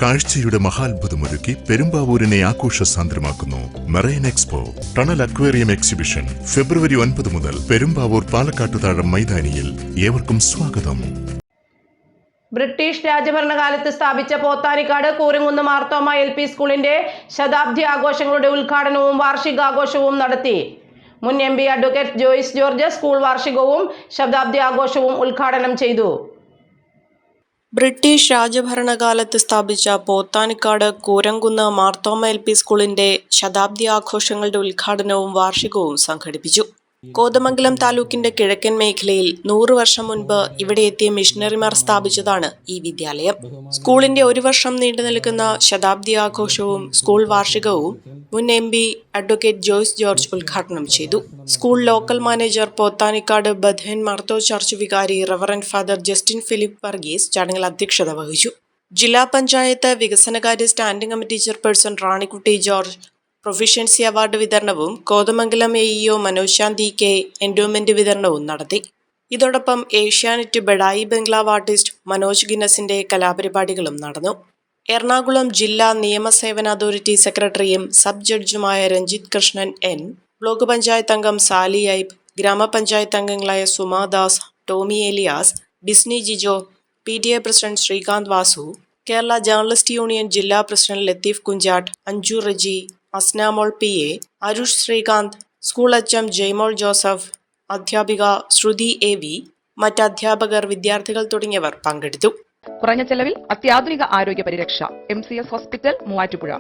കാഴ്ചയുടെ മഹാത്ഭുതമൊരുക്കി പെരുമ്പാവൂരിനെ ആഘോഷസാന്ദ്രമാക്കുന്നു marine expo tunnel aquarium exhibition ഫെബ്രുവരി 9 മുതൽ പെരുമ്പാവൂർ പാലക്കാട്ടുതാഴം മൈതാനിയിൽ. ഏവർക്കും സ്വാഗതം. ബ്രിട്ടീഷ് രാജഭരണകാലത്ത് സ്ഥാപിച്ച പോത്താനിക്കാട് കൂരംകുന്ന് മാർത്തോമ LP സ്കൂളിന്റെ ശതാബ്ദി ആഘോഷങ്ങളുടെ ഉദ്ഘാടനവും വാർഷികാഘോഷവും നടത്തി. മുൻ MP advocate Joyce George school വാർഷികവും ശതാബ്ദി ആഘോഷവും ഉദ്ഘാടനം ചെയ്തു. ബ്രിട്ടീഷ് രാജഭരണകാലത്ത് സ്ഥാപിച്ച പോത്താനിക്കാട് കൂരംകുന്ന് മാർത്തോമ LP സ്കൂളിന്റെ ശതാബ്ദി ആഘോഷങ്ങളുടെ ഉദ്ഘാടനവും വാർഷികവും സംഘടിപ്പിച്ചു. കോതമംഗലം താലൂക്കിന്റെ കിഴക്കൻ മേഖലയിൽ 100 വർഷം മുൻപ് ഇവിടെ എത്തിയ മിഷണറിമാർ സ്ഥാപിച്ചതാണ് ഈ വിദ്യാലയം. സ്കൂളിന്റെ 1 വർഷം നീണ്ടു നിൽക്കുന്ന ശതാബ്ദി ആഘോഷവും സ്കൂൾ വാർഷികവും മുൻ MP അഡ്വക്കേറ്റ് ജോയ്സ് ജോർജ് ഉദ്ഘാടനം ചെയ്തു. School local manager Pothanikkad Bethan Martho church വികാരി റവറന്റ് ഫാദർ ജസ്റ്റിൻ ഫിലിപ്പ് വർഗീസ് ചടങ്ങിൽ അധ്യക്ഷത വഹിച്ചു. ജില്ലാ പഞ്ചായത്ത് വികസനകാര്യ standing committee chairperson Ranikutty George proficiency award വിതരണവും Kothamangalam AEO Manoj Shanthi K endowment വിതരണവും നടത്തി. ഇതോടൊപ്പം ഏഷ്യാനെറ്റ് ബഡായി ബംഗ്ലാവ് ആർട്ടിസ്റ്റ് മനോജ് ഗിന്നസിന്റെ കലാപരിപാടികളും നടന്നു. എറണാകുളം ജില്ലാ നിയമസേവന അതോറിറ്റി സെക്രട്ടറിയും സബ് ജഡ്ജുമായ രഞ്ജിത്ത് കൃഷ്ണൻ N, ബ്ലോക്ക് പഞ്ചായത്ത് അംഗം സാലി ഐബ്, ഗ്രാമപഞ്ചായത്ത് അംഗങ്ങളായ Sumadas, Tomy Elias, Bisni Jijo, PTA president Sreekanth Vasu, Kerala journalist union ജില്ലാ president Latheef Kunjattu, Anju Reji, Asnamol PA, Arush Sreekanth, school HM Jaymol Joseph, അധ്യാപിക ശ്രുതി AV, മറ്റ് അധ്യാപകർ, വിദ്യാർത്ഥികൾ തുടങ്ങിയവർ പങ്കെടുത്തു. കുറഞ്ഞ ചെലവിൽ അത്യാധുനിക ആരോഗ്യ പരിരക്ഷ MCS ഹോസ്പിറ്റൽ മൂവാറ്റുപുഴ.